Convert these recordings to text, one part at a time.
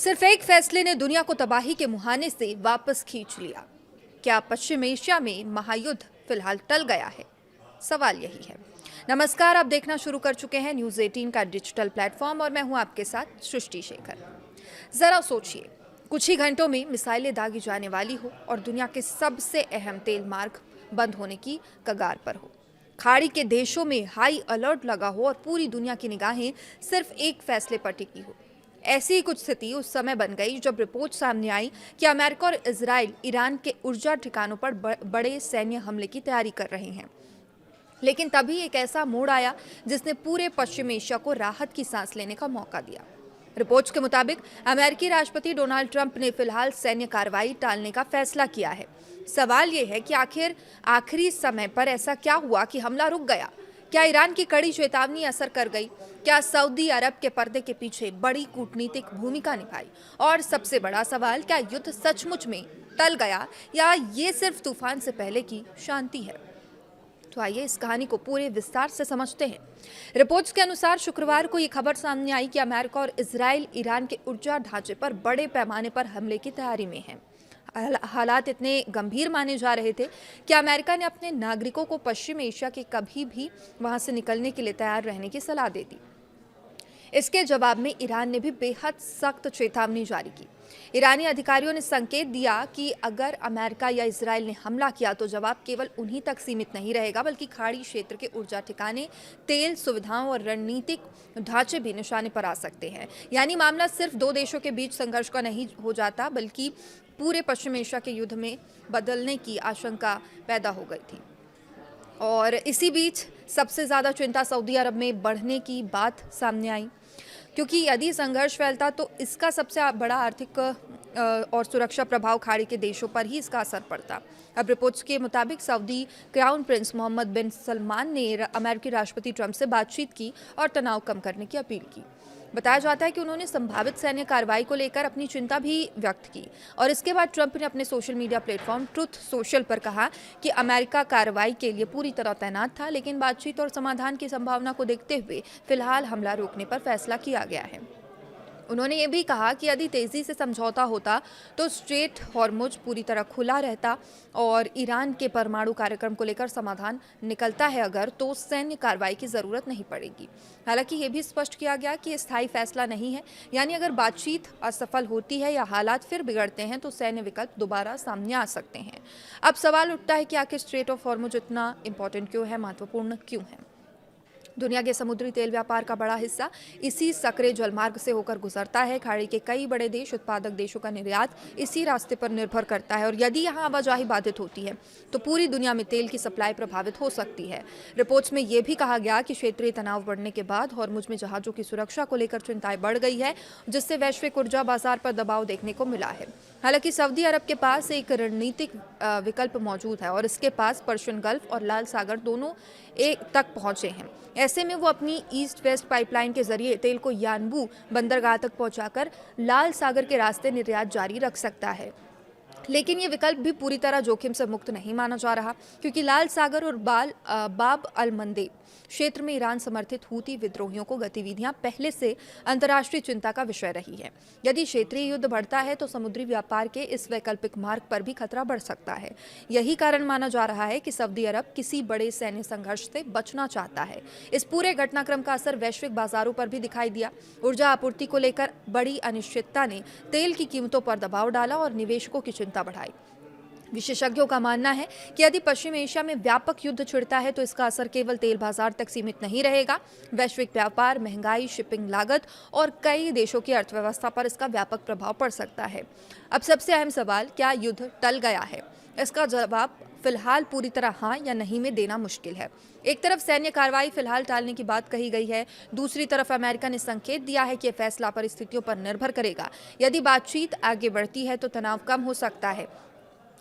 सिर्फ एक फैसले ने दुनिया को तबाही के मुहाने से वापस खींच लिया। क्या पश्चिम एशिया में महायुद्ध फिलहाल टल गया है? सवाल यही है। नमस्कार, आप देखना शुरू कर चुके हैं न्यूज़ 18 का डिजिटल प्लेटफॉर्म और मैं हूं आपके साथ सृष्टि शेखर। जरा सोचिए, कुछ ही घंटों में मिसाइलें दागी जाने वाली हो और दुनिया के सबसे अहम तेल मार्ग बंद होने की कगार पर हो। खाड़ी के देशों में हाई अलर्ट लगा हो और पूरी दुनिया की निगाहें सिर्फ एक फैसले पर टिकी हो। ऐसी ही कुछ स्थिति उस समय बन गई जब रिपोर्ट सामने आई कि अमेरिका और इजराइल ईरान के ऊर्जा ठिकानों पर बड़े सैन्य हमले की तैयारी कर रहे हैं। लेकिन तभी एक ऐसा मोड़ आया जिसने पूरे पश्चिम एशिया को राहत की सांस लेने का मौका दिया। रिपोर्ट्स के मुताबिक अमेरिकी राष्ट्रपति डोनाल्ड ट्रंप ने फिलहाल सैन्य कार्रवाई टालने का फैसला किया है। सवाल यह है कि आखिर आखिरी समय पर ऐसा क्या हुआ कि हमला रुक गया? क्या ईरान की कड़ी चेतावनी असर कर गई? क्या सऊदी अरब के पर्दे के पीछे बड़ी कूटनीतिक भूमिका निभाई? और सबसे बड़ा सवाल, क्या युद्ध सचमुच में टल गया या ये सिर्फ तूफान से पहले की शांति है? तो आइए इस कहानी को पूरे विस्तार से समझते हैं। रिपोर्ट्स के अनुसार शुक्रवार को ये खबर सामने आई कि अमेरिका और इजराइल ईरान के ऊर्जा ढांचे पर बड़े पैमाने पर हमले की तैयारी में हैं। हालात इतने गंभीर माने जा रहे थे कि अमेरिका ने अपने नागरिकों को पश्चिम एशिया के कभी भी वहां से निकलने के लिए तैयार रहने की सलाह दे दी। इसके जवाब में ईरान ने भी बेहद सख्त चेतावनी जारी की। ईरानी अधिकारियों ने संकेत दिया कि अगर अमेरिका या इजराइल ने हमला किया तो जवाब केवल उन्हीं तक सीमित नहीं रहेगा, बल्कि खाड़ी क्षेत्र के ऊर्जा ठिकाने, तेल सुविधाओं और रणनीतिक ढांचे भी निशाने पर आ सकते हैं। यानी मामला सिर्फ दो देशों के बीच संघर्ष का नहीं हो जाता, बल्कि पूरे पश्चिम एशिया के युद्ध में बदलने की आशंका पैदा हो गई थी। और इसी बीच सबसे ज़्यादा चिंता सऊदी अरब में बढ़ने की बात सामने आई, क्योंकि यदि संघर्ष फैलता तो इसका सबसे बड़ा आर्थिक और सुरक्षा प्रभाव खाड़ी के देशों पर ही इसका असर पड़ता। अब रिपोर्ट्स के मुताबिक सऊदी क्राउन प्रिंस मोहम्मद बिन सलमान ने अमेरिकी राष्ट्रपति ट्रंप से बातचीत की और तनाव कम करने की अपील की। बताया जाता है कि उन्होंने संभावित सैन्य कार्रवाई को लेकर अपनी चिंता भी व्यक्त की और इसके बाद ट्रंप ने अपने social media platform truth social पर कहा कि अमेरिका कार्रवाई के लिए पूरी तरह तैनात था, लेकिन बातचीत और समाधान की संभावना को देखते हुए फिलहाल हमला रोकने पर फैसला किया गया है। उन्होंने ये भी कहा कि यदि तेजी से समझौता होता तो स्ट्रेट हॉर्मुज पूरी तरह खुला रहता और ईरान के परमाणु कार्यक्रम को लेकर समाधान निकलता है अगर, तो सैन्य कार्रवाई की जरूरत नहीं पड़ेगी। हालांकि ये भी स्पष्ट किया गया कि स्थायी फैसला नहीं है, यानी अगर बातचीत असफल होती है या हालात फिर बिगड़ते हैं तो सैन्य विकल्प दोबारा सामने आ सकते हैं। अब सवाल उठता है कि आखिर स्ट्रेट ऑफ हॉर्मुज इतना इंपॉर्टेंट क्यों है, महत्वपूर्ण क्यों है? दुनिया के समुद्री तेल व्यापार का बड़ा हिस्सा इसी सकरे जलमार्ग से होकर गुजरता है। खाड़ी के कई बड़े देश, उत्पादक देशों का निर्यात इसी रास्ते पर निर्भर करता है और यदि यहाँ आवाजाही बाधित होती है तो पूरी दुनिया में तेल की सप्लाई प्रभावित हो सकती है। रिपोर्ट्स में यह भी कहा गया कि क्षेत्रीय तनाव बढ़ने के बाद हॉर्मुज में जहाजों की सुरक्षा को लेकर चिंताएं बढ़ गई है, जिससे वैश्विक ऊर्जा बाजार पर दबाव देखने को मिला है। हालांकि सऊदी अरब के पास एक रणनीतिक विकल्प मौजूद है और इसके पास पर्शियन गल्फ और लाल सागर दोनों एक तक पहुंचे हैं। ऐसे में वो अपनी ईस्ट वेस्ट पाइपलाइन के जरिए तेल को यानबू बंदरगाह तक पहुंचाकर लाल सागर के रास्ते निर्यात जारी रख सकता है। लेकिन ये विकल्प भी पूरी तरह जोखिम से मुक्त नहीं माना जा रहा, क्योंकि लाल सागर और बाब अल मंदेब क्षेत्र में ईरान समर्थित हूती विद्रोहियों को गतिविधियां पहले से अंतर्राष्ट्रीय चिंता का विषय रही है। यदि क्षेत्रीय युद्ध बढ़ता है तो समुद्री व्यापार के इस वैकल्पिक मार्ग पर भी खतरा बढ़ सकता है। यही कारण माना जा रहा है कि सऊदी अरब किसी बड़े सैन्य संघर्ष से बचना चाहता है। इस पूरे घटनाक्रम का असर वैश्विक बाजारों पर भी दिखाई दिया। ऊर्जा आपूर्ति को लेकर बड़ी अनिश्चितता ने तेल की कीमतों पर दबाव डाला और निवेशकों की चिंता बढ़ाई। विशेषज्ञों का मानना है कि यदि पश्चिम एशिया में व्यापक युद्ध छिड़ता है तो इसका असर केवल तेल बाजार तक सीमित नहीं रहेगा। वैश्विक व्यापार, महंगाई, शिपिंग लागत और कई देशों की अर्थव्यवस्था पर इसका व्यापक प्रभाव पड़ सकता है। अब सबसे अहम सवाल, क्या युद्ध टल गया है? इसका जवाब फिलहाल पूरी तरह हाँ या नहीं में देना मुश्किल है। एक तरफ सैन्य कार्रवाई फिलहाल टालने की बात कही गई है, दूसरी तरफ अमेरिका ने संकेत दिया है कि यह फैसला परिस्थितियों पर निर्भर करेगा। यदि बातचीत आगे बढ़ती है तो तनाव कम हो सकता है,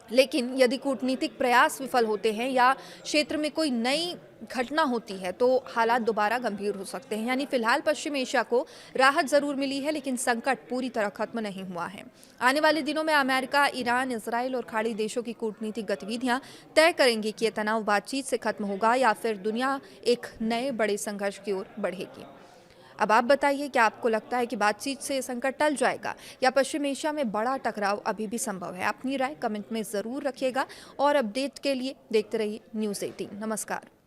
लेकिन यदि कूटनीतिक प्रयास विफल होते हैं या क्षेत्र में कोई नई घटना होती है तो हालात दोबारा गंभीर हो सकते हैं। यानी फिलहाल पश्चिम एशिया को राहत जरूर मिली है, लेकिन संकट पूरी तरह खत्म नहीं हुआ है। आने वाले दिनों में अमेरिका, ईरान, इजराइल और खाड़ी देशों की कूटनीतिक गतिविधियां तय करेंगी कि यह तनाव बातचीत से खत्म होगा या फिर दुनिया एक नए बड़े संघर्ष की ओर बढ़ेगी। अब आप बताइए, क्या आपको लगता है कि बातचीत से ये संकट टल जाएगा या पश्चिम एशिया में बड़ा टकराव अभी भी संभव है? अपनी राय कमेंट में ज़रूर रखिएगा और अपडेट के लिए देखते रहिए न्यूज़ 18। नमस्कार।